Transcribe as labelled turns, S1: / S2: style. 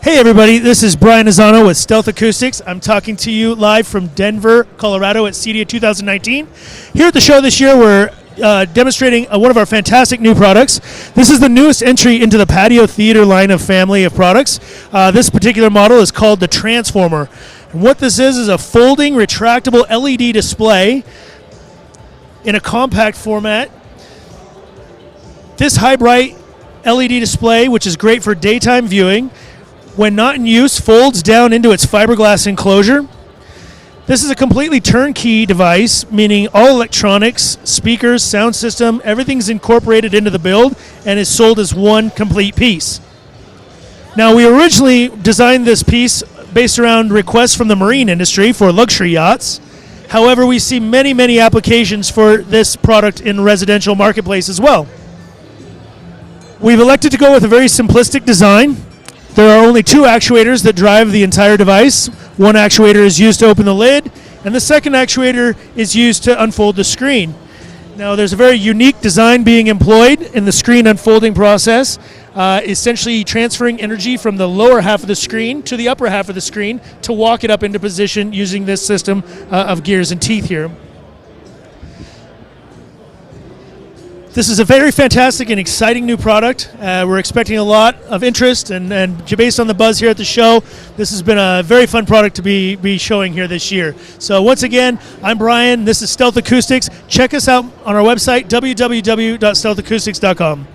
S1: Hey everybody, this is Brian Azzano with Stealth Acoustics. I'm talking to you live from Denver, Colorado at CEDIA 2019. Here at the show this year, we're demonstrating one of our fantastic new products. This is the newest entry into the Patio Theater line of family of products. This particular model is called the Transformer. And what this is a folding, retractable LED display in a compact format. This high bright LED display, which is great for daytime viewing, when not in use, folds down into its fiberglass enclosure. This is a completely turnkey device, meaning all electronics, speakers, sound system, everything's incorporated into the build and is sold as one complete piece. Now, we originally designed this piece based around requests from the marine industry for luxury yachts. However, we see many applications for this product in residential marketplace as well. We've elected to go with a very simplistic design. There are only two actuators that drive the entire device. One actuator is used to open the lid, and the second actuator is used to unfold the screen. Now, there's a very unique design being employed in the screen unfolding process, essentially transferring energy from the lower half of the screen to the upper half of the screen to walk it up into position using this system of gears and teeth here. This is a very fantastic and exciting new product. We're expecting a lot of interest, and based on the buzz here at the show, this has been a very fun product to be showing here this year. So once again, I'm Brian. This is Stealth Acoustics. Check us out on our website, www.stealthacoustics.com.